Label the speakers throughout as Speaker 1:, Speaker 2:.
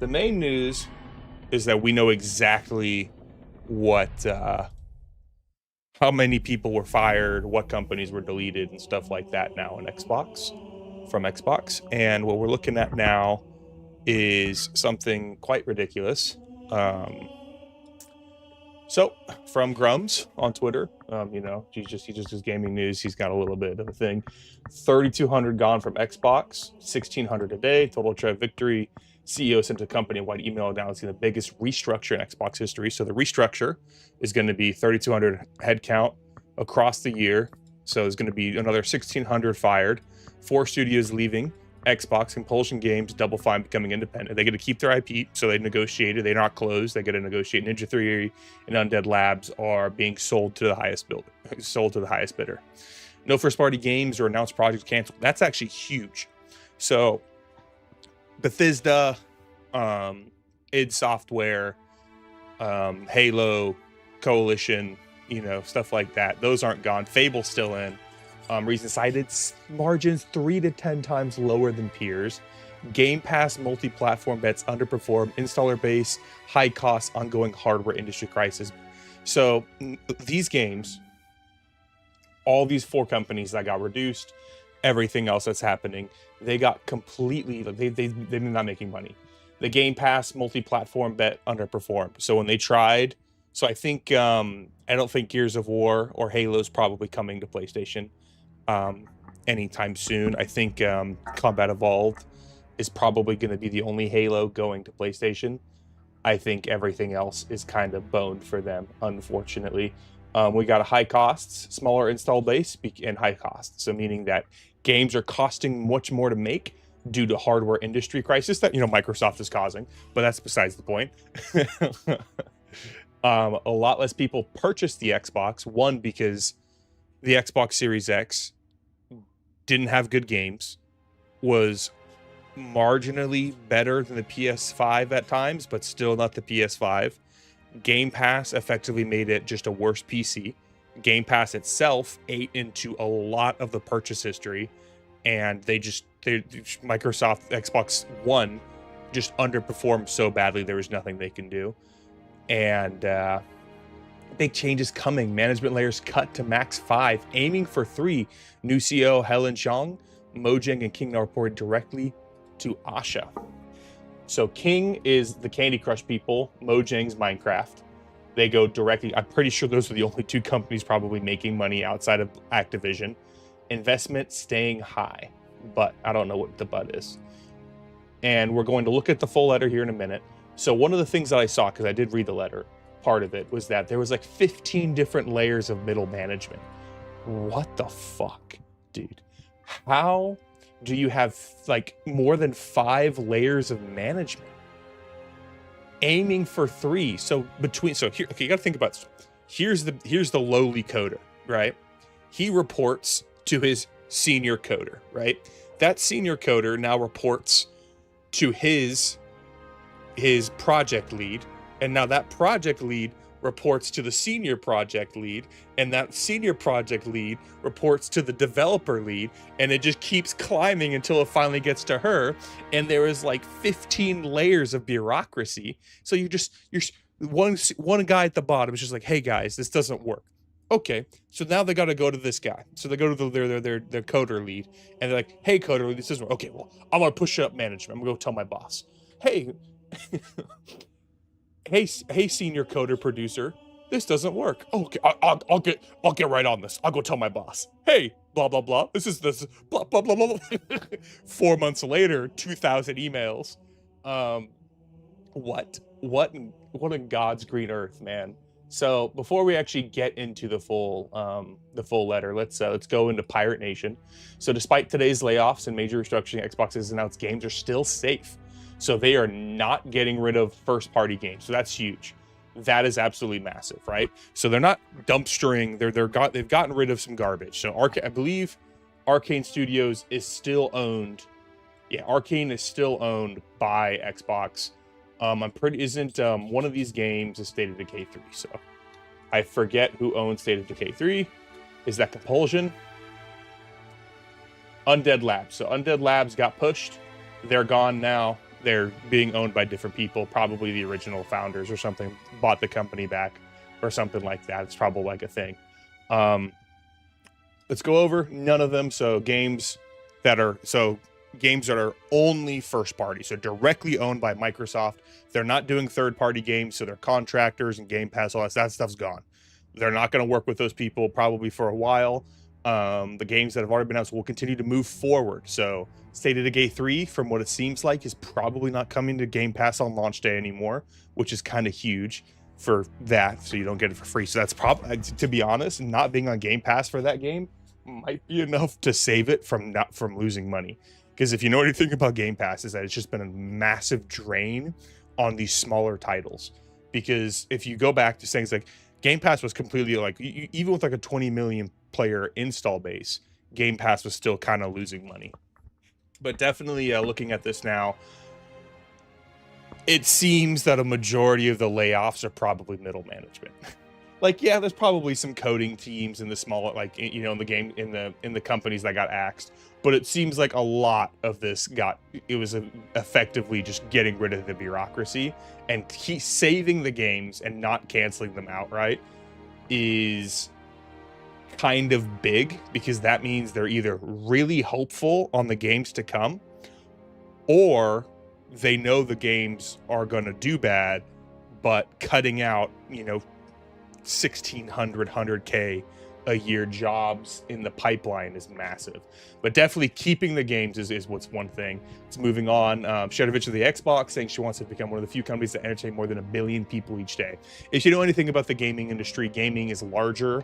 Speaker 1: The main news is that we know exactly what how many people were fired, what companies were deleted, and stuff like that now in Xbox, from Xbox. And what we're looking at now is something quite ridiculous. So from Grums on Twitter, he just does gaming news. He's got a little bit of a thing. 3,200 gone from Xbox, 1,600 a day. Total Trev victory. CEO sent a company-wide email announcing the biggest restructure in Xbox history. So the restructure is going to be 3,200 headcount across the year. So there's going to be another 1,600 fired, 4 studios leaving Xbox, Compulsion Games, Double Fine becoming independent. They get to keep their IP, so they negotiated. They're not closed. They get to negotiate. Ninja Theory and Undead Labs are being sold to the highest bidder. No first-party games or announced projects canceled. That's actually huge. So Bethesda, id Software, Halo, Coalition, stuff like that. Those aren't gone. Fable's still in. Reason cited, margins 3 to 10 times lower than peers. Game Pass multi-platform bets underperform. Installer base, high costs, ongoing hardware industry crisis. So these games, all these 4 companies that got reduced, everything else that's happening, they got completely, they're not making money. The Game Pass multi-platform bet underperformed. So when they tried, I think, I don't think Gears of War or Halo's probably coming to PlayStation anytime soon. I think Combat Evolved is probably going to be the only Halo going to PlayStation. I think everything else is kind of boned for them, unfortunately. We got a high costs, smaller install base, and high costs. So meaning that games are costing much more to make due to hardware industry crisis that, Microsoft is causing, but that's besides the point. A lot less people purchased the Xbox. One, because the Xbox Series X didn't have good games, was marginally better than the PS5 at times, but still not the PS5. Game Pass effectively made it just a worse PC. Game Pass itself ate into a lot of the purchase history, and Microsoft Xbox One just underperformed so badly there was nothing they can do. And big changes coming. Management layers cut to max 5, aiming for 3. New CEO Helen Zhang, Mojang, and King now reported directly to Asha. So King is the Candy Crush people. Mojang's Minecraft. They go directly. I'm pretty sure those are the only 2 companies probably making money outside of Activision. Investment staying high, but I don't know what the but is. And we're going to look at the full letter here in a minute. So one of the things that I saw, because I did read the letter, part of it was that there was like 15 different layers of middle management. What the fuck, dude? How do you have like more than 5 layers of management? Aiming for 3. So here, okay, you got to think about this. Here's the lowly coder, right? He reports to his senior coder, right? That senior coder now reports to his project lead, and now that project lead reports to the senior project lead, and that senior project lead reports to the developer lead, and it just keeps climbing until it finally gets to her. And there is like 15 layers of bureaucracy. So you're one guy at the bottom is just like, hey guys, this doesn't work. Okay, so now they got to go to this guy. So they go to their coder lead, and they're like, hey coder lead, this doesn't work. Okay, well, I'm gonna push up management. I'm gonna go tell my boss, hey hey senior coder producer, this doesn't work. Okay, I'll get right on this. I'll go tell my boss, hey, blah blah blah, this blah blah blah blah. 4 months later, 2,000 emails. What in God's green earth, man? So before we actually get into the full letter, let's go into Pirate Nation. So despite today's layoffs and major restructuring, Xbox has announced games are still safe. So they are not getting rid of first-party games. So that's huge. That is absolutely massive, right? So they're not dumpstering. They've gotten rid of some garbage. So I believe Arcane Studios is still owned. Yeah, Arcane is still owned by Xbox. Isn't one of these games is State of Decay 3? So I forget who owns State of Decay 3. Is that Compulsion? Undead Labs. So Undead Labs got pushed. They're gone now. They're being owned by different people, probably the original founders or something, bought the company back or something like that. It's probably like a thing. Let's go over none of them. So games that are only first party, so directly owned by Microsoft. They're not doing third party games, so they're contractors and Game Pass, all that stuff's gone. They're not going to work with those people probably for a while. The games that have already been announced will continue to move forward. So State of Decay 3, from what it seems like, is probably not coming to Game Pass on launch day anymore, which is kind of huge for that, so you don't get it for free. So that's probably, to be honest, not being on Game Pass for that game might be enough to save it from losing money. Because if you know anything about Game Pass, is that it's just been a massive drain on these smaller titles. Because if you go back to things like Game Pass was completely like, even with like a 20 million player install base, Game Pass was still kind of losing money. But definitely looking at this now, it seems that a majority of the layoffs are probably middle management. Like, yeah, there's probably some coding teams in the smaller, like, you know, in the game, in the companies that got axed, but it seems like a lot of this was effectively just getting rid of the bureaucracy, and saving the games and not canceling them outright is kind of big, because that means they're either really hopeful on the games to come, or they know the games are going to do bad, but cutting out, you know, 1,600 a year jobs in the pipeline is massive. But definitely keeping the games is what's one thing. It's moving on. Shadowvich of the Xbox saying she wants to become one of the few companies that entertain more than 1 billion people each day. If you know anything about the gaming industry, gaming is larger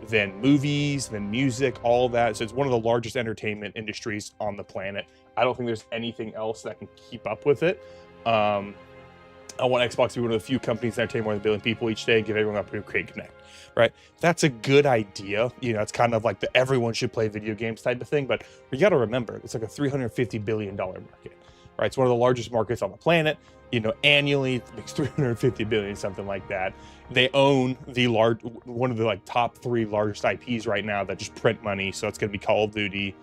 Speaker 1: than movies, than music, all that. So it's one of the largest entertainment industries on the planet. I don't think there's anything else that can keep up with it. I want Xbox to be one of the few companies that entertain more than 1 billion people each day and give everyone an opportunity to create and connect, right? That's a good idea. You know, it's kind of like the everyone should play video games type of thing, but you got to remember, it's like a $350 billion market, right? It's one of the largest markets on the planet. You know, annually it makes 350 billion, something like that. They own one of the like top 3 largest IPs right now that just print money. So it's going to be Call of Duty,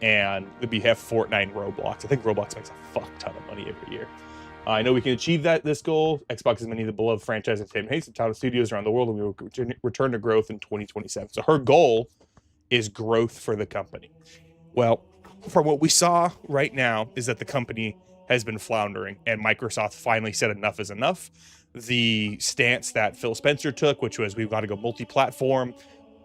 Speaker 1: and we have Fortnite and Roblox. I think Roblox makes a fuck ton of money every year. I know we can achieve this goal. Xbox is many of the beloved franchise entertainment hates of title studios around the world, and we will return to growth in 2027. So her goal is growth for the company. Well, from what we saw right now is that the company has been floundering, and Microsoft finally said enough is enough. The stance that Phil Spencer took, which was we've got to go multi-platform,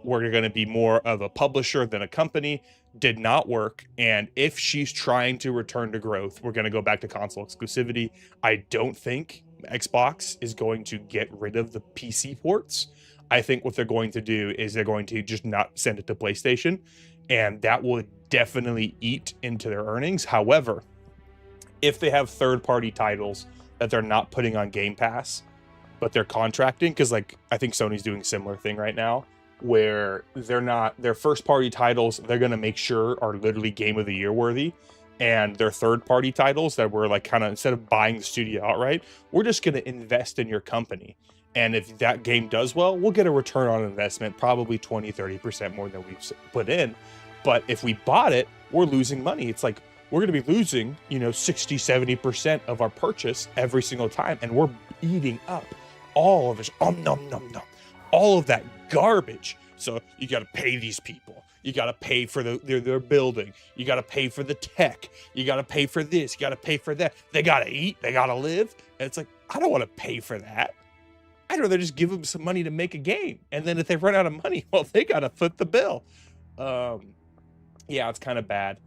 Speaker 1: we're going to be more of a publisher than a company, did not work. And if she's trying to return to growth, we're going to go back to console exclusivity. I don't think Xbox is going to get rid of the PC ports. I think what they're going to do is they're going to just not send it to PlayStation, and that will definitely eat into their earnings. However, if they have third-party titles that they're not putting on Game Pass, but they're contracting, because like I think Sony's doing a similar thing right now, where their first party titles, they're going to make sure are literally Game of the Year worthy, and their third party titles that we're like kind of, instead of buying the studio outright, we're just going to invest in your company, and if that game does well, we'll get a return on investment, probably 20-30% more than we've put in. But if we bought it, we're losing money. It's like we're going to be losing, you know, 60-70% of our purchase every single time, and we're eating up all of this all of that garbage. So you got to pay these people, you got to pay for their building, you got to pay for the tech, you got to pay for this, you got to pay for that, they got to eat, they got to live. And it's like, I don't want to pay for that. I'd rather just give them some money to make a game, and then if they run out of money, well, they got to foot the bill. Yeah, it's kind of bad.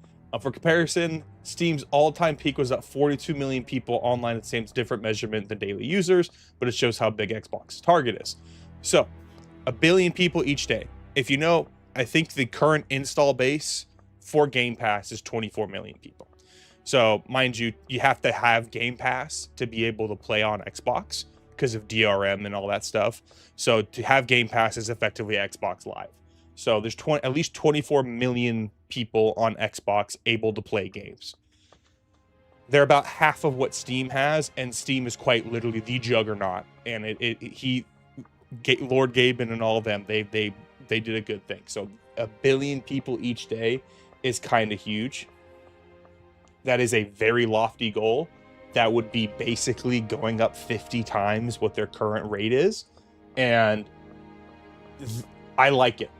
Speaker 1: For comparison, Steam's all-time peak was at 42 million people online. It seems different measurement than daily users, but it shows how big Xbox's target is. So, 1 billion people each day. If you know, I think the current install base for Game Pass is 24 million people. So, mind you, you have to have Game Pass to be able to play on Xbox because of DRM and all that stuff. So, to have Game Pass is effectively Xbox Live. So, there's at least 24 million people on Xbox able to play games. They're about half of what Steam has, and Steam is quite literally the juggernaut. And Lord Gaben and all of them, they did a good thing. So 1 billion people each day is kind of huge. That is a very lofty goal. that would be basically going up 50 times what their current rate is. And I like it.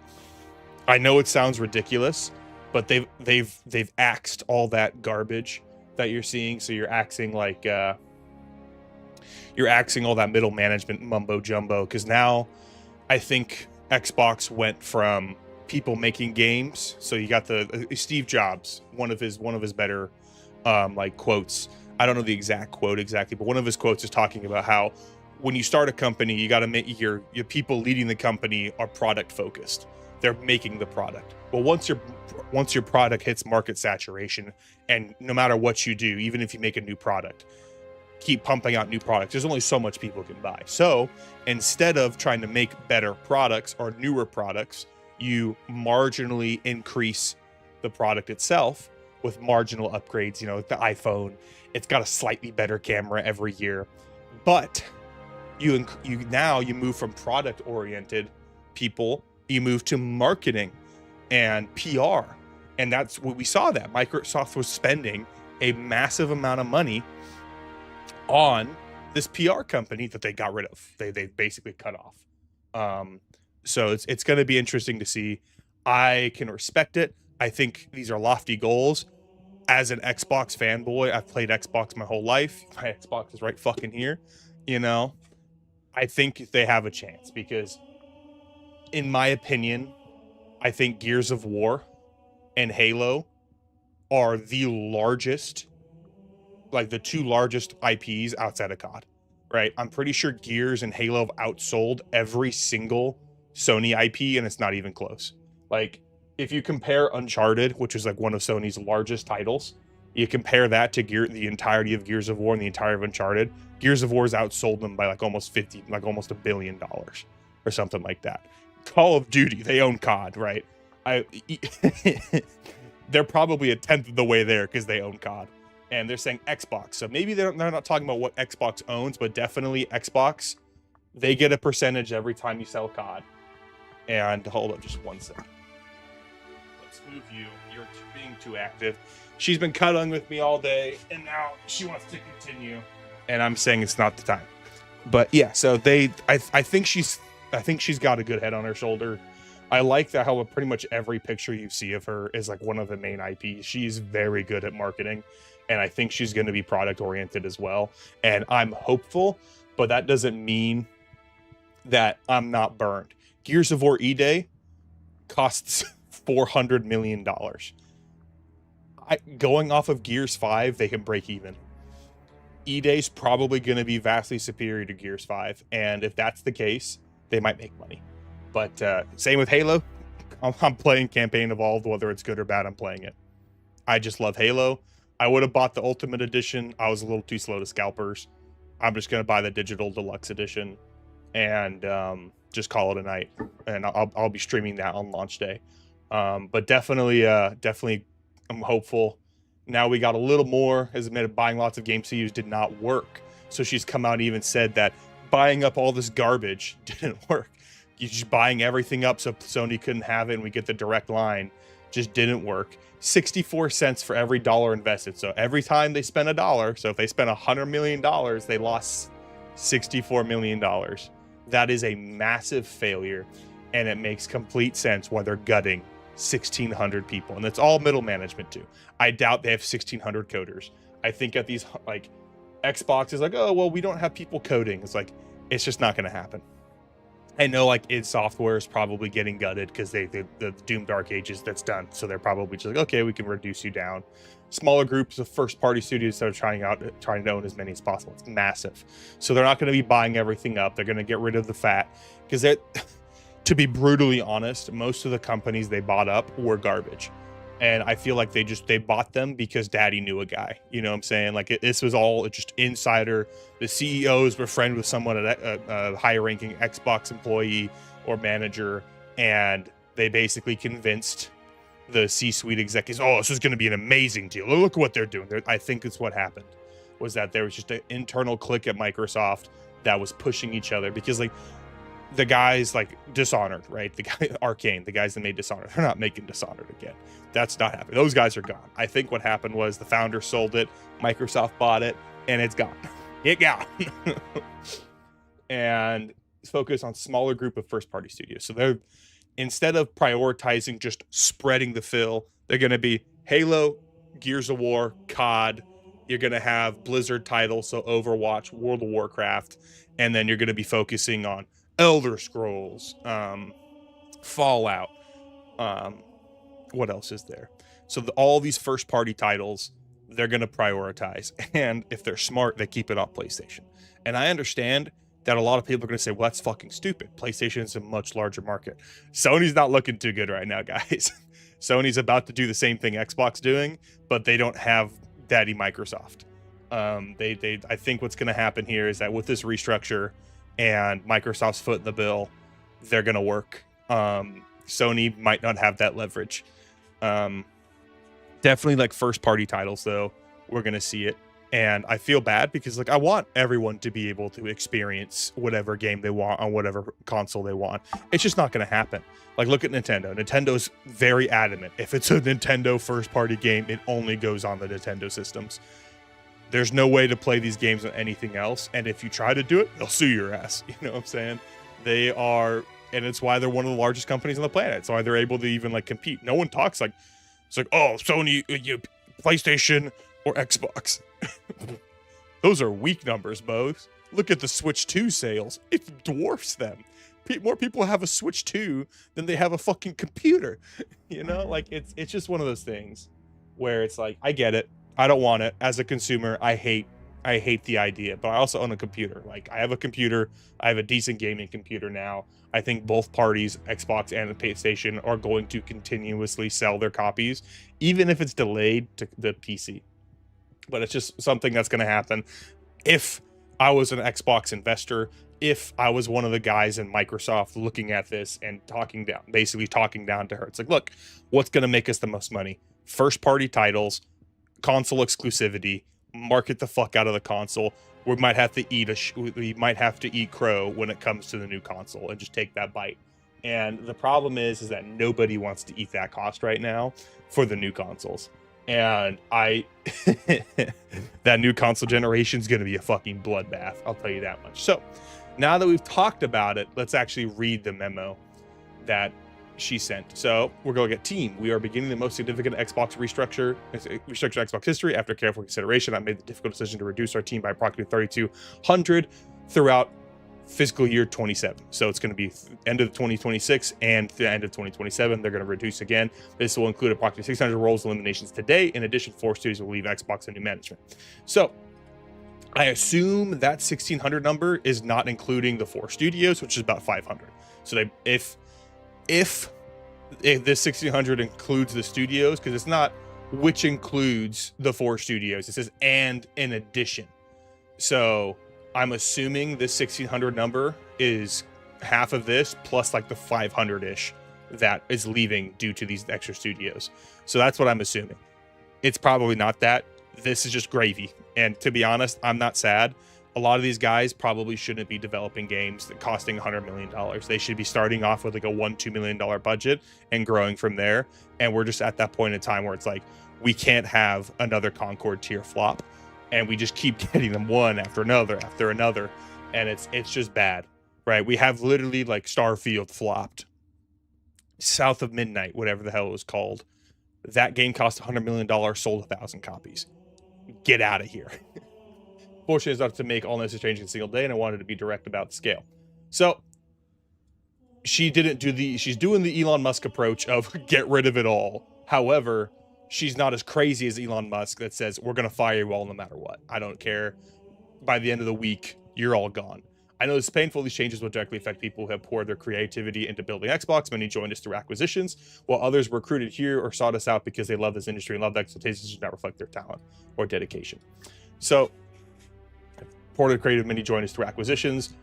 Speaker 1: I know it sounds ridiculous, but they've axed all that garbage that you're seeing. So you're axing like you're axing all that middle management mumbo jumbo, because now I think Xbox went from people making games. So you got the Steve Jobs, one of his better like quotes. I don't know the exact quote exactly, but one of his quotes is talking about how when you start a company, you got to make your people leading the company are product focused. They're making the product. Well, once your product hits market saturation, and no matter what you do, even if you make a new product, keep pumping out new products, there's only so much people can buy. So instead of trying to make better products or newer products, you marginally increase the product itself with marginal upgrades. You know, the iPhone, it's got a slightly better camera every year, but you move from product oriented people, you move to marketing and PR. And that's what we saw, that Microsoft was spending a massive amount of money on this PR company that they got rid of. They basically cut off. So it's going to be interesting to see. I can respect it. I think these are lofty goals. As an Xbox fanboy, I've played Xbox my whole life. My Xbox is right fucking here. You know, I think they have a chance because, in my opinion, I think Gears of War and Halo are the largest, like the two largest IPs outside of COD, right? I'm pretty sure Gears and Halo have outsold every single Sony IP, and it's not even close. Like, if you compare Uncharted, which is like one of Sony's largest titles, you compare that to the entirety of Gears of War and the entirety of Uncharted, Gears of War's outsold them by like almost $1 billion or something like that. Call of Duty, they own COD, right? They're probably a tenth of the way there because they own COD. And they're saying Xbox. So maybe they're not talking about what Xbox owns, but definitely Xbox, they get a percentage every time you sell COD. And hold up just one second. Let's move you. You're being too active. She's been cuddling with me all day, and now she wants to continue. And I'm saying it's not the time. But yeah, so I think she's got a good head on her shoulder. I like that how pretty much every picture you see of her is like one of the main IPs. She's very good at marketing, and I think she's going to be product oriented as well. And I'm hopeful, but that doesn't mean that I'm not burned. Gears of War E-Day costs $400 million. Going off of Gears 5, they can break even. E-Day's probably going to be vastly superior to Gears 5, and if that's the case, they might make money. But same with Halo. I'm playing Campaign Evolved, whether it's good or bad, I'm playing it. I just love Halo. I would have bought the Ultimate Edition. I was a little too slow to scalpers. I'm just going to buy the Digital Deluxe Edition and just call it a night. And I'll be streaming that on launch day. But definitely, I'm hopeful. Now we got a little more. Has admitted buying lots of game CUs did not work. So she's come out and even said that buying up all this garbage didn't work. You're just buying everything up so Sony couldn't have it and we get the direct line. Just didn't work. 64 cents for every dollar invested. So every time they spent a dollar, so if they spent $100 million, they lost $64 million. That is a massive failure, and it makes complete sense why they're gutting 1,600 people. And that's all middle management too. I doubt they have 1,600 coders. I think at these, like, Xbox is like, oh, well, we don't have people coding. It's like, it's just not going to happen. I know, like, id Software is probably getting gutted because the Doom Dark Ages, that's done. So they're probably just like, okay, we can reduce you down. Smaller groups of first-party studios that are trying to own as many as possible. It's massive. So they're not going to be buying everything up. They're going to get rid of the fat because to be brutally honest, most of the companies they bought up were garbage. And I feel like they bought them because daddy knew a guy. You know what I'm saying? Like, this was all just insider. The CEOs were friends with someone at a high-ranking Xbox employee or manager, and they basically convinced the C-suite executives, oh, this is going to be an amazing deal. Look what they're doing. I think it's what happened, was that there was just an internal clique at Microsoft that was pushing each other because, like, the guys like Dishonored, right? The guy Arcane, the guys that made Dishonored, they're not making Dishonored again. That's not happening. Those guys are gone. I think what happened was the founder sold it, Microsoft bought it, and it's gone. It gone. And focus on smaller group of first-party studios. So they're, instead of prioritizing just spreading the fill, they're going to be Halo, Gears of War, COD. You're going to have Blizzard titles, so Overwatch, World of Warcraft, and then you're going to be focusing on Elder Scrolls, Fallout. What else is there? So all these first-party titles, they're going to prioritize. And if they're smart, they keep it off PlayStation. And I understand that a lot of people are going to say, well, that's fucking stupid. PlayStation is a much larger market. Sony's not looking too good right now, guys. Sony's about to do the same thing Xbox doing, but they don't have daddy Microsoft. I think what's going to happen here is that with this restructure and Microsoft's foot in the bill, they're going to work. Sony might not have that leverage. Definitely like first party titles though, we're going to see it. And I feel bad because like I want everyone to be able to experience whatever game they want on whatever console they want. It's just not going to happen. Like look at Nintendo. Nintendo's very adamant. If it's a Nintendo first party game, it only goes on the Nintendo systems. There's no way to play these games on anything else. And if you try to do it, they'll sue your ass. You know what I'm saying? They are, and it's why they're one of the largest companies on the planet. It's why they're able to even like compete. No one talks like, it's like, oh, Sony, PlayStation or Xbox. Those are weak numbers, both. Look at the Switch 2 sales. It dwarfs them. More people have a Switch 2 than they have a fucking computer. You know, like it's just one of those things where it's like, I get it. I don't want it. As a consumer, I hate the idea, but I also own a computer. Like I have a computer. I have a decent gaming computer now. I think both parties, Xbox and the PlayStation, are going to continuously sell their copies, even if it's delayed to the PC. But it's just something that's going to happen. If I was an Xbox investor, if I was one of the guys in Microsoft looking at this and basically talking down to her, it's like, look, what's going to make us the most money? First party titles, console exclusivity, market the fuck out of the console. We might have to eat crow when it comes to the new console and just take that bite. And the problem is that nobody wants to eat that cost right now for the new consoles. And that new console generation is going to be a fucking bloodbath. I'll tell you that much. So now that we've talked about it, let's actually read the memo that she sent. So we're going to get team. We are beginning the most significant Xbox restructure Xbox history. After careful consideration, I made the difficult decision to reduce our team by approximately 3,200 throughout fiscal year 27. So it's going to be end of 2026 and the end of 2027. They're going to reduce again. This will include approximately 600 roles eliminations today. In addition, 4 studios will leave Xbox and new management. So I assume that 1,600 number is not including the 4 studios, which is about 500. So if this 1,600 includes the studios, because it's not which includes the 4 studios. It says and in addition. So I'm assuming this 1,600 number is half of this plus like the 500-ish that is leaving due to these extra studios. So that's what I'm assuming. It's probably not that. This is just gravy. And to be honest, I'm not sad. A lot of these guys probably shouldn't be developing games that costing $100 million. They should be starting off with like a $1-2 million budget and growing from there. And we're just at that point in time where it's like, we can't have another Concord tier flop. And we just keep getting them one after another, and it's just bad, right? We have literally like Starfield flopped, South of Midnight, whatever the hell it was called. That game cost $100 million, sold 1,000 copies. Get out of here. Fortunately, it's not to make all necessary changes in a single day, and I wanted to be direct about the scale. So she's doing the Elon Musk approach of get rid of it all. However, she's not as crazy as Elon Musk that says, we're going to fire you all no matter what. I don't care. By the end of the week, you're all gone. I know it's painful. These changes will directly affect people who have poured their creativity into building Xbox. Many joined us through acquisitions, while others were recruited here or sought us out because they love this industry and love the expectations do not reflect their talent or dedication. So, poured their creative, many joined us through acquisitions.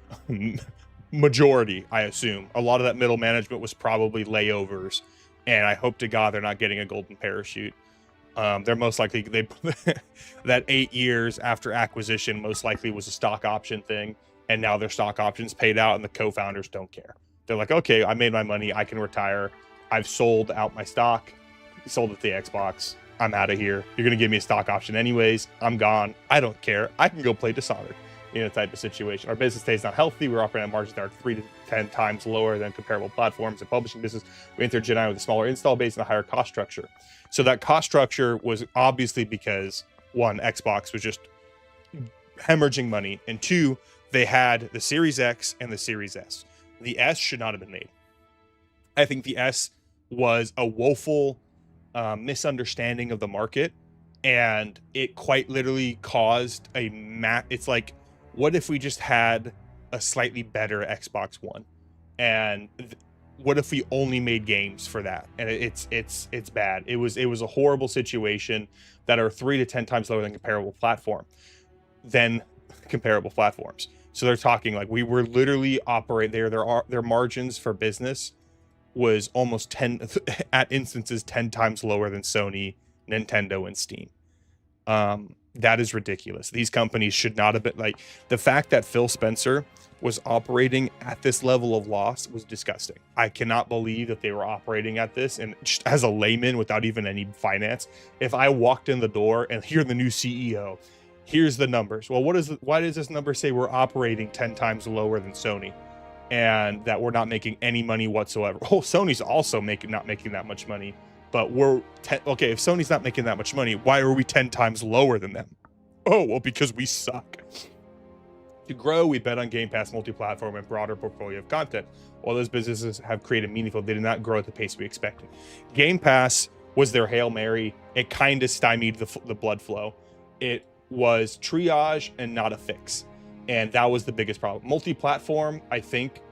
Speaker 1: Majority, I assume. A lot of that middle management was probably layovers. And I hope to God they're not getting a golden parachute. They're most likely, that 8 years after acquisition most likely was a stock option thing. And now their stock options paid out and the co-founders don't care. They're like, okay, I made my money. I can retire. I've sold out my stock, sold it to the Xbox. I'm out of here. You're going to give me a stock option anyways. I'm gone. I don't care. I can go play Dishonored in a type of situation. Our business stays not healthy. We're operating at margins that are 3 to 10 times lower than comparable platforms. In publishing business, we entered Gen I with a smaller install base and a higher cost structure. So that cost structure was obviously because, one, Xbox was just hemorrhaging money, and two, they had the Series X and the Series S. The S should not have been made. I think the S was a woeful misunderstanding of the market, and it quite literally caused it's like, what if we just had a slightly better Xbox One, and what if we only made games for that? And it's bad. It was a horrible situation that are 3 to 10 times lower than comparable platforms. So they're talking like we were literally operate their margins for business was almost 10 at instances 10 times lower than Sony, Nintendo, and Steam. That is ridiculous. These companies should not have been, like, the fact that Phil Spencer was operating at this level of loss was disgusting. I cannot believe that they were operating at this. And just as a layman without even any finance, if I walked in the door and here's the new CEO, here's the numbers. Well, why does this number say we're operating 10 times lower than Sony and that we're not making any money whatsoever? Oh, Sony's also not making that much money. But okay, if Sony's not making that much money, why are we 10 times lower than them? Oh, well, because we suck. To grow, we bet on Game Pass, multi-platform, and broader portfolio of content. While those businesses have created meaningful, they did not grow at the pace we expected. Game Pass was their Hail Mary. It kind of stymied the blood flow. It was triage and not a fix. And that was the biggest problem. Multi-platform, I think,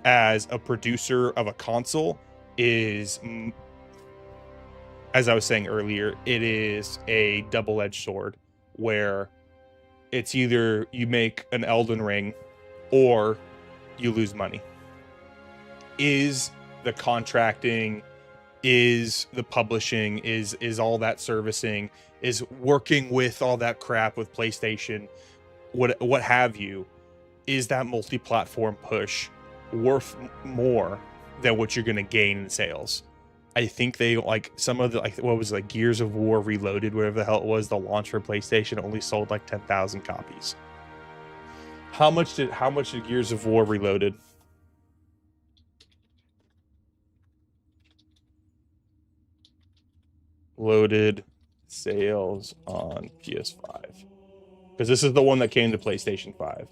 Speaker 1: as a producer of a console is... as I was saying earlier, it is a double-edged sword where it's either you make an Elden Ring or you lose money. Is the contracting, is the publishing, is all that servicing, is working with all that crap with PlayStation, what have you, is that multi-platform push worth more than what you're going to gain in sales? I think they, like, some of the, like, what was it, like Gears of War Reloaded, whatever the hell it was, the launch for PlayStation only sold like 10,000 copies. How much did Gears of War Reloaded? Loaded sales on PS5. Because this is the one that came to PlayStation 5.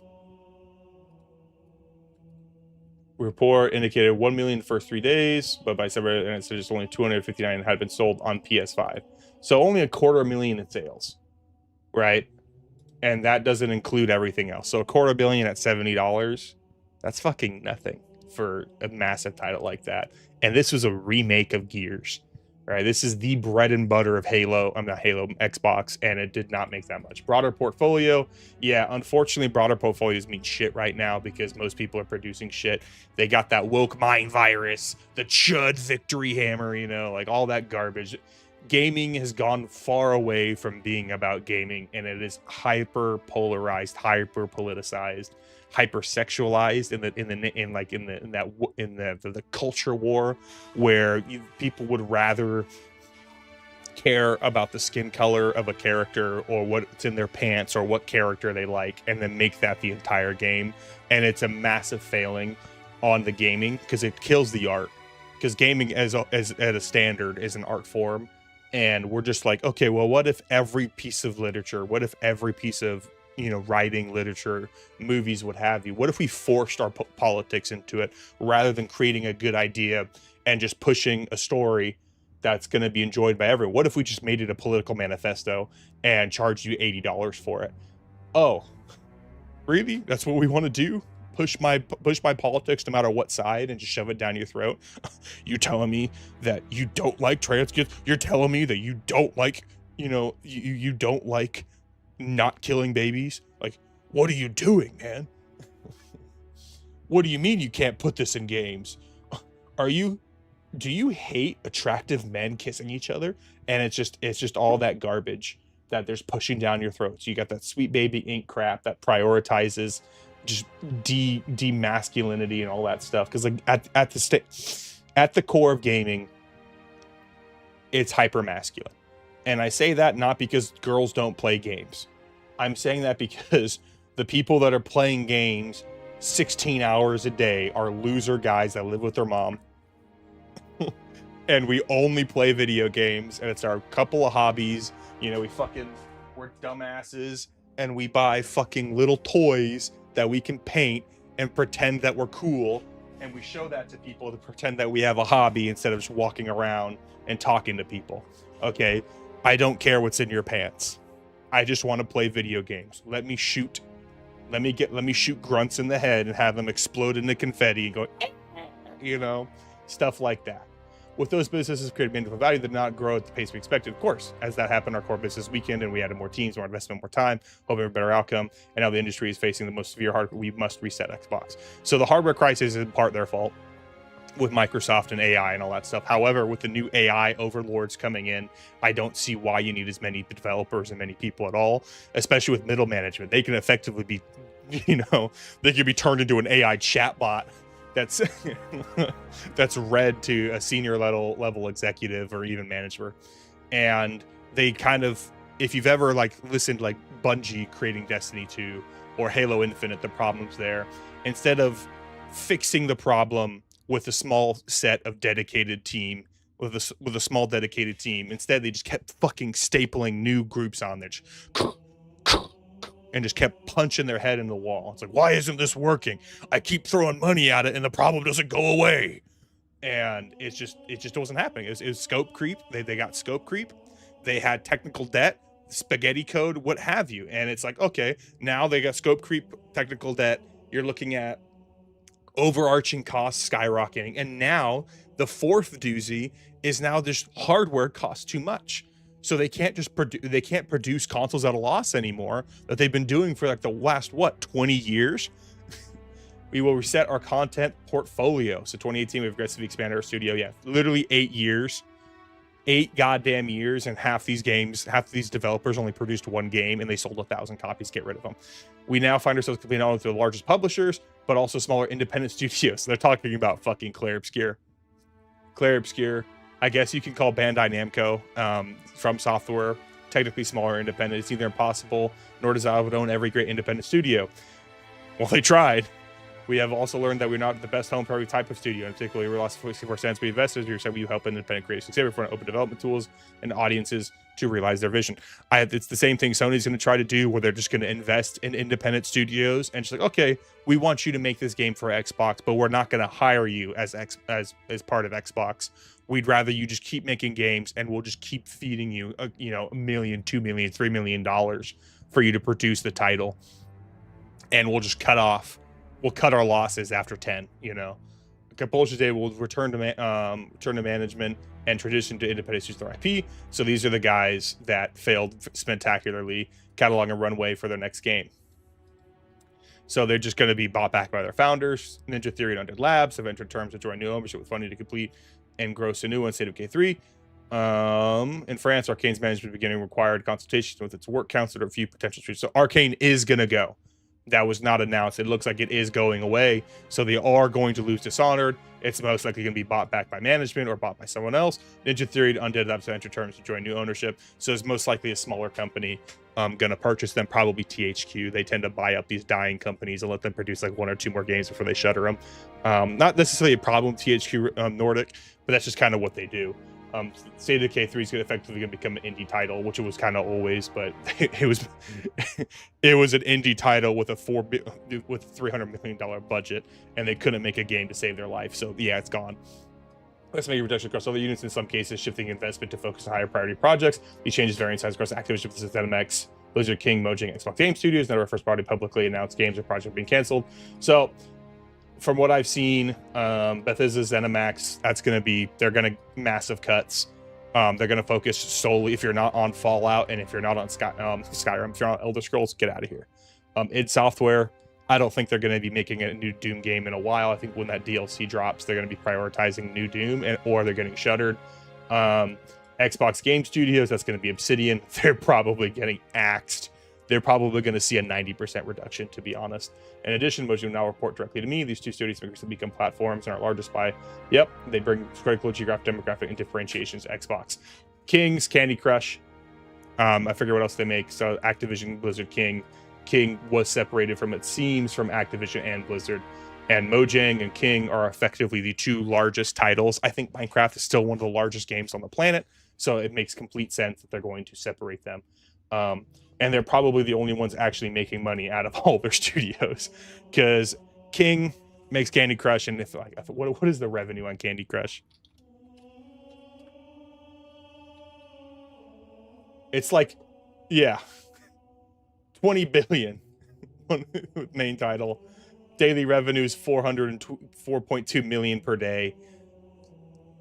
Speaker 1: Report indicated 1 million in the first 3 days, but by December, and it said just only 259 had been sold on PS5. So only 250,000 in sales, right? And that doesn't include everything else. So 250,000 at $70, that's fucking nothing for a massive title like that. And this was a remake of Gears, right? This is the bread and butter of Halo. I'm not Halo, Xbox, and it did not make that much. Broader portfolio, yeah, unfortunately, broader portfolios mean shit right now because most people are producing shit. They got that woke mind virus, the chud victory hammer, you know, like all that garbage. Gaming has gone far away from being about gaming, and it is hyper polarized, hyper politicized, hyper sexualized in the culture war, where people would rather care about the skin color of a character or what's in their pants or what character they like, and then make that the entire game. And it's a massive failing on the gaming because it kills the art, because gaming as at a standard is an art form. And we're just like, okay, well, what if every piece of literature, what if every piece of, you know, writing, literature, movies, what have you, what if we forced our politics into it rather than creating a good idea and just pushing a story that's going to be enjoyed by everyone? What if we just made it a political manifesto and charged you $80 for it? Oh, really? That's what we want to do? Push my politics no matter what side and just shove it down your throat? You telling me that you don't like trans kids? You're telling me that you don't like, you know, you don't like not killing babies? Like, what are you doing, man? What do you mean you can't put this in games? Do you hate attractive men kissing each other? And it's just all that garbage that there's pushing down your throat. So you got that Sweet Baby Inc. crap that prioritizes just de-masculinity and all that stuff. Because like at the core of gaming, it's hyper masculine. And I say that not because girls don't play games. I'm saying that because the people that are playing games 16 hours a day are loser guys that live with their mom. And we only play video games, and it's our couple of hobbies. You know, we're dumbasses, and we buy fucking little toys that we can paint and pretend that we're cool. And we show that to people to pretend that we have a hobby instead of just walking around and talking to people. Okay, I don't care what's in your pants. I just want to play video games. Let me shoot grunts in the head and have them explode into confetti and go, you know, stuff like that. With those businesses creating meaningful value that did not grow at the pace we expected, of course. As that happened, our core business weakened, and we added more teams, more investment, more time, hoping for a better outcome. And now the industry is facing the most severe hardware. We must reset Xbox. So the hardware crisis is in part their fault with Microsoft and AI and all that stuff. However, with the new AI overlords coming in, I don't see why you need as many developers and many people at all, especially with middle management. They can effectively be, you know, they can be turned into an AI chatbot that's that's read to a senior level executive or even manager. And they kind of, if you've ever like listened to like Bungie creating Destiny 2 or Halo Infinite, the problems there, instead of fixing the problem with a small set of dedicated team, with a small dedicated team, instead they just kept fucking stapling new groups on there, and just kept punching their head in the wall. It's like, why isn't this working? I keep throwing money at it and the problem doesn't go away. And it just wasn't happening. It was scope creep. They got scope creep. They had technical debt, spaghetti code, what have you. And it's like, okay, now they got scope creep, technical debt. You're looking at overarching costs skyrocketing. And now the fourth doozy is now this hardware costs too much. So they can't just produce consoles at a loss anymore that they've been doing for like the last, 20 years? We will reset our content portfolio. So 2018, we've aggressively expanded our studio. Yeah, literally 8 years. 8 goddamn years, and half these developers only produced one game, and they sold 1,000 copies. Get rid of them. We now find ourselves competing not only with the largest publishers, but also smaller independent studios. So they're talking about fucking Claire Obscure. I guess you can call Bandai Namco, From Software, technically smaller independent. It's neither impossible nor does Alvin own every great independent studio. Well, they tried. We have also learned that we're not the best home for every type of studio, and particularly we lost 64 cents. We investors. We said we help independent creators succeed for open development tools and audiences to realize their vision. It's the same thing Sony's going to try to do, where they're just going to invest in independent studios and just like, okay, we want you to make this game for Xbox, but we're not going to hire you as part of Xbox. We'd rather you just keep making games, and we'll just keep feeding you, $1 million, $2 million, $3 million for you to produce the title, and we'll just cut our losses after 10. Compulsion Day will return to management and transition to independent studios with their IP. So these are the guys that failed spectacularly, cataloging a runway for their next game. So they're just going to be bought back by their founders. Ninja Theory and Undead Labs have entered terms to join new ownership with funding to complete and gross a new one, State of K3. In France, Arcane's management beginning required consultation with its work council to review potential streets. So Arcane is going to go. That was not announced. It looks like it is going away. So they are going to lose Dishonored. It's most likely going to be bought back by management or bought by someone else. Ninja Theory and Undead Labs have entered terms to join new ownership. So it's most likely a smaller company going to purchase them, probably THQ. They tend to buy up these dying companies and let them produce like 1 or 2 more games before they shutter them. Not necessarily a problem with THQ Nordic, but that's just kind of what they do. State of K3 is effectively going to become an indie title, which it was kind of always, but it was an indie title with a $300 million budget, and they couldn't make a game to save their life. So yeah, it's gone. Let's make a reduction across other units, in some cases shifting investment to focus on higher priority projects. These changes vary in size across Activision, ZeniMax, Blizzard, King, Mojang, Xbox Game Studios. None of our first party publicly announced games or projects being canceled. So from what I've seen, Bethesda, ZeniMax, they're going to massive cuts. They're going to focus solely, if you're not on Fallout and if you're not on Skyrim, if you're on Elder Scrolls, get out of here. id Software, I don't think they're going to be making a new Doom game in a while. I think when that DLC drops, they're going to be prioritizing new Doom, or they're getting shuttered. Xbox Game Studios, that's going to be Obsidian. They're probably getting axed. They're probably going to see a 90% reduction, to be honest. In addition, Mojang will now report directly to me. These 2 studios become platforms and our largest by, they bring critical geographic, demographic, and differentiations to Xbox. Kings, Candy Crush, I forget what else they make. So Activision, Blizzard, King. King was separated from, it seems, from Activision and Blizzard. And Mojang and King are effectively the two largest titles. I think Minecraft is still one of the largest games on the planet, so it makes complete sense that they're going to separate them. And they're probably the only ones actually making money out of all their studios, because King makes Candy Crush, and what is the revenue on Candy Crush? It's like, yeah, 20 billion main title. Daily revenue is 404.2 million per day.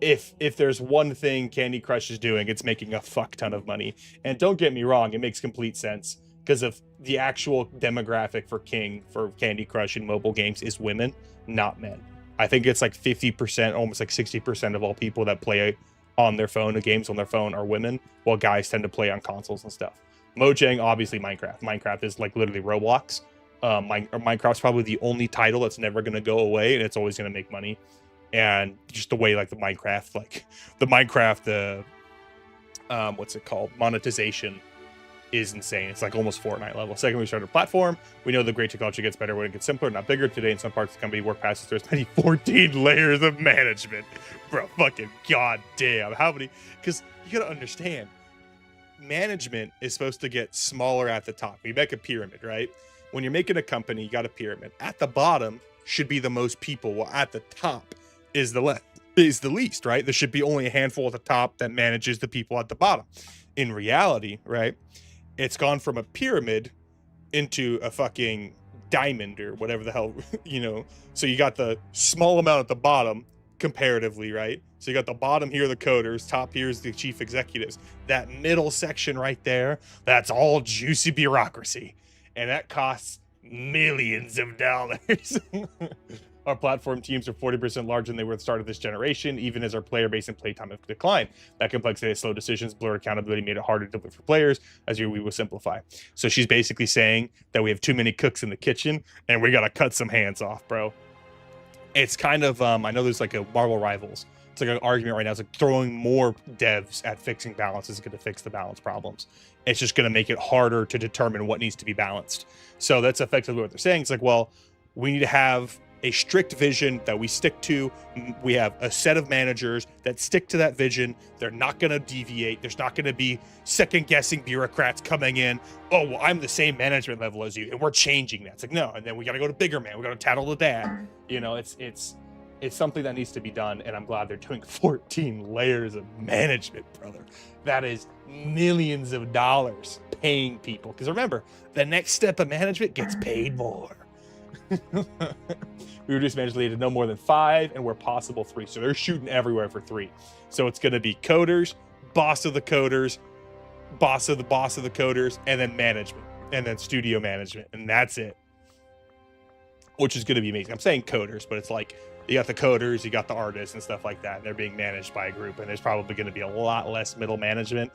Speaker 1: If there's one thing Candy Crush is doing, it's making a fuck ton of money. And don't get me wrong, it makes complete sense, because of the actual demographic for Candy Crush in mobile games is women, not men. I think it's like 50%, almost like 60% of all people that play on their phone, the games on their phone, are women, while guys tend to play on consoles and stuff. Mojang, obviously Minecraft. Minecraft is like literally Roblox. Minecraft's probably the only title that's never going to go away, and it's always going to make money. And just the way like the Minecraft what's it called, monetization is insane. It's like almost Fortnite level. Second, we started a platform. We know the great technology gets better when it gets simpler, not bigger. Today, in some parts of the company, work passes through as many 14 layers of management. Bro, fucking goddamn. How many? Because you gotta understand, management is supposed to get smaller at the top. You make a pyramid, right? When you're making a company, you got a pyramid. At the bottom should be the most people, while at the top is the least, right? There should be only a handful at the top that manages the people at the bottom. In reality, right, it's gone from a pyramid into a fucking diamond or whatever the hell, you know. So you got the small amount at the bottom comparatively, right? So you got the bottom here, the coders, top here is the chief executives. That middle section right there, that's all juicy bureaucracy. And that costs millions of dollars. Our platform teams are 40% larger than they were at the start of this generation, even as our player base and playtime have declined. That complexity, slow decisions, blurred accountability made it harder to deliver for players, as we will simplify. So she's basically saying that we have too many cooks in the kitchen, and we got to cut some hands off, bro. It's kind of, I know there's like a Marvel Rivals. It's like an argument right now. It's like throwing more devs at fixing balance is going to fix the balance problems. It's just going to make it harder to determine what needs to be balanced. So that's effectively what they're saying. It's like, well, we need to have a strict vision that we stick to. We have a set of managers that stick to that vision. They're not going to deviate. There's not going to be second-guessing bureaucrats coming in. Oh, well, I'm the same management level as you, and we're changing that. It's like, no, and then we got to go to bigger man. We got to tattle the dad. You know, it's something that needs to be done, and I'm glad they're doing 14 layers of management, brother. That is millions of dollars paying people. Because remember, the next step of management gets paid more. We reduce management to no more than 5, and where possible 3. So they're shooting everywhere for 3. So it's going to be coders, boss of the coders, boss of the coders, and then management, and then studio management, and that's it. Which is going to be amazing. I'm saying coders, but it's like you got the coders, you got the artists and stuff like that, and they're being managed by a group, and there's probably going to be a lot less middle management.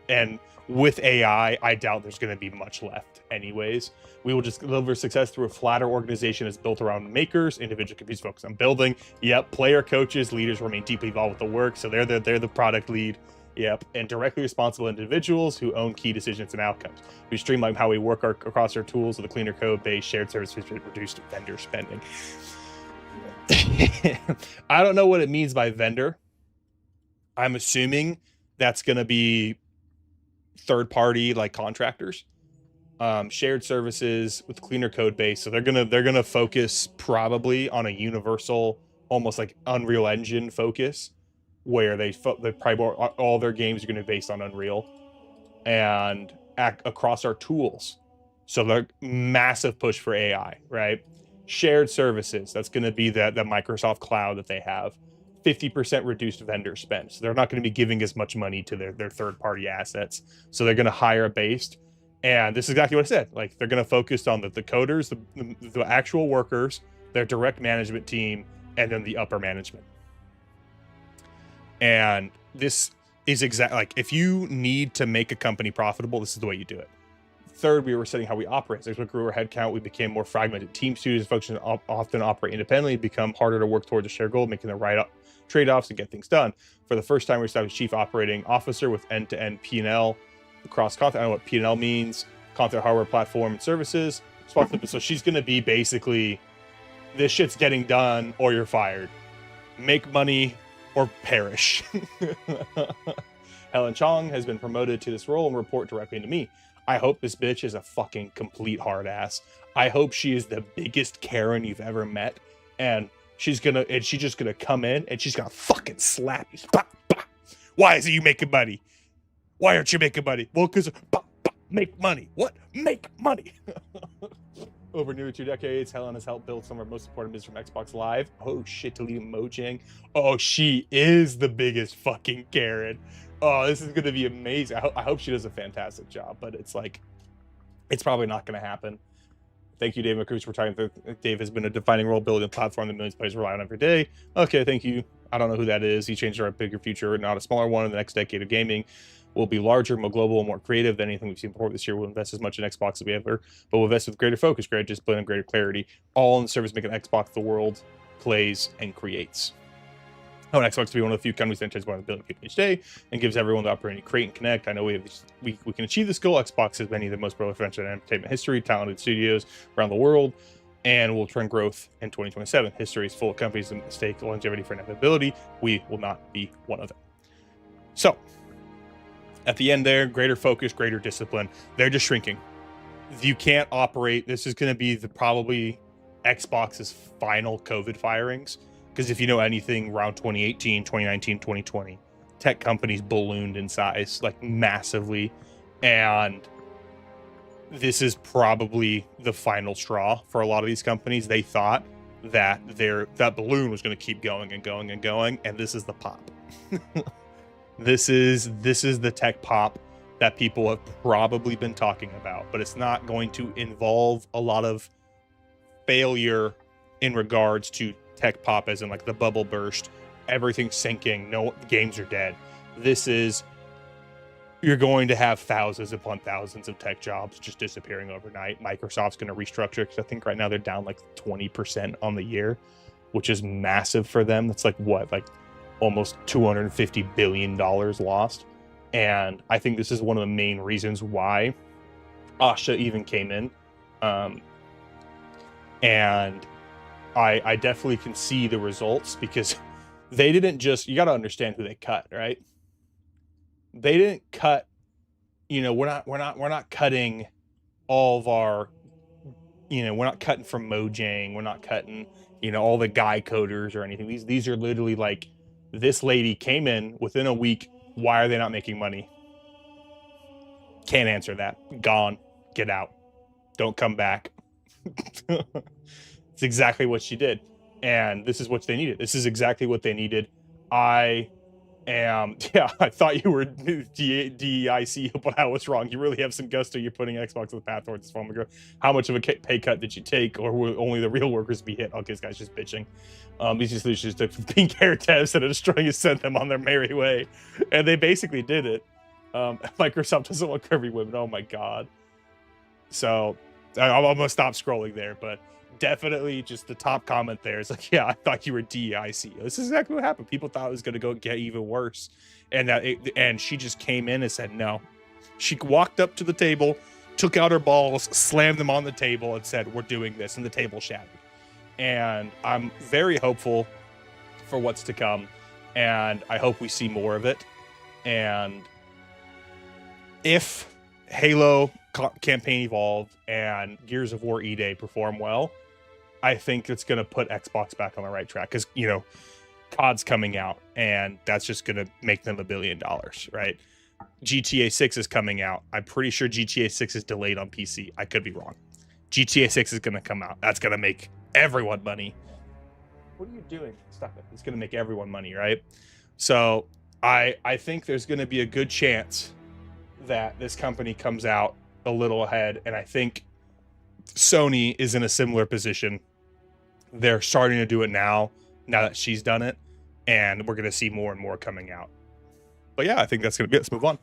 Speaker 1: And with AI, I doubt there's going to be much left anyways. We will just deliver success through a flatter organization that's built around makers, individual companies focused on building. Yep, player, coaches, leaders remain deeply involved with the work, so they're the product lead. Yep, and directly responsible individuals who own key decisions and outcomes. We streamline how we work across our tools with a cleaner code base, shared services, reduced vendor spending. I don't know what it means by vendor. I'm assuming that's going to be third party, like contractors. Shared services with cleaner code base. So they're gonna focus probably on a universal, almost like Unreal Engine focus, where they probably all their games are going to be based on Unreal and across our tools. So they're massive push for AI, right? Shared services, that's going to be the Microsoft cloud that they have. 50% reduced vendor spend. So they're not going to be giving as much money to their third-party assets. So they're going to hire a base. And this is exactly what I said. Like, they're going to focus on the coders, the actual workers, their direct management team, and then the upper management. And this is exactly like, if you need to make a company profitable, this is the way you do it. Third, we were setting how we operate. As we grew our headcount, we became more fragmented. Team studios function often operate independently, become harder to work towards a shared goal, making the right trade-offs and get things done. For the first time, we established chief operating officer with end-to-end P&L across content. I don't know what P&L means, content, hardware, platform, and services. So she's going to be basically, this shit's getting done or you're fired. Make money or perish. Helen Chong has been promoted to this role and report directly to me. I hope this bitch is a fucking complete hard ass. I hope she is the biggest Karen you've ever met, and she's just gonna come in and she's gonna fucking slap you. Bah, bah. Why is it you making money? Why aren't you making money? Well, because make money. What? Make money. Over nearly 2 decades, Helen has helped build some of our most important business from Xbox Live. Oh shit, deleting Mojang. Oh, she is the biggest fucking Karen. Oh, this is gonna be amazing. I hope she does a fantastic job, but it's like, it's probably not gonna happen. Thank you, Dave McCruz, for talking. Dave has been a defining role building a platform that millions of players rely on every day. Okay, thank you. I don't know who that is. He changed our bigger future, not a smaller one. In the next decade of gaming will be larger, more global, and more creative than anything we've seen before. This year we'll invest as much in Xbox as we ever, but we'll invest with greater focus, greater discipline, and greater clarity, all in the service making Xbox the world plays and creates. I want Xbox to be one of the few companies that entices 1 billion people each day and gives everyone the opportunity to create and connect. I know we can achieve this goal. Xbox has many of the most prolific in entertainment history, talented studios around the world, and will turn growth in 2027. History is full of companies that mistake longevity for inevitability. We will not be one of them. So, at the end there, greater focus, greater discipline. They're just shrinking. You can't operate. This is going to be probably Xbox's final COVID firings. Because if you know anything, around 2018, 2019, 2020, tech companies ballooned in size, like massively. And this is probably the final straw for a lot of these companies. They thought that that balloon was going to keep going and going and going, and this is the pop. This is the tech pop that people have probably been talking about, but it's not going to involve a lot of failure in regards to tech pop, as in like the bubble burst, everything's sinking, no games are dead. This is, you're going to have thousands upon thousands of tech jobs just disappearing overnight. Microsoft's going to restructure, because I think right now they're down like 20% on the year, which is massive for them. That's like what, like almost $250 billion lost. And I think this is one of the main reasons why Asha even came in. And I definitely can see the results, because they didn't just, you got to understand who they cut, right? They didn't cut, you know, we're not cutting all of our, you know, we're not cutting from Mojang, we're not cutting, you know, all the guy coders or anything. These are literally like, this lady came in within a week. Why are they not making money? Can't answer that. Gone. Get out. Don't come back. It's exactly what she did. And this is what they needed. This is exactly what they needed. I thought you were DEIC, but I was wrong. You really have some gusto. You're putting Xbox on the path towards this phone. How much of a pay cut did you take, or will only the real workers be hit? Okay, this guy's just bitching. These solutions took 15 care devs that are destroying and sent them on their merry way. And they basically did it. Microsoft doesn't want curvy women. Oh my God. So I'm going to stop scrolling there, but definitely just the top comment there is like, yeah, I thought you were DEIC. This is exactly what happened. People thought it was going to go get even worse. And she just came in and said no. She walked up to the table, took out her balls, slammed them on the table, and said, we're doing this. And the table shattered. And I'm very hopeful for what's to come. And I hope we see more of it. And if Halo campaign Evolved and Gears of War E-Day perform well, I think it's going to put Xbox back on the right track, because, you know, COD's coming out, and that's just going to make them $1 billion, right? GTA 6 is coming out. I'm pretty sure GTA 6 is delayed on PC. I could be wrong. GTA 6 is going to come out. That's going to make everyone money. What are you doing? Stop it. It's going to make everyone money, right? So I think there's going to be a good chance that this company comes out a little ahead, and I think Sony is in a similar position. They're starting to do it now that she's done it, and we're going to see more and more coming out. But yeah, I think that's going to be it. Let's move on.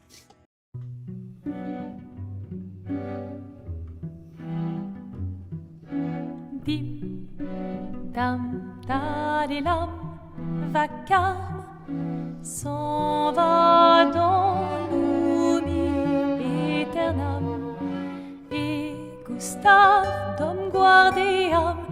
Speaker 2: Dim, dam, dadilam, vacarme s'en va dans l'oubli Staff dom guardiam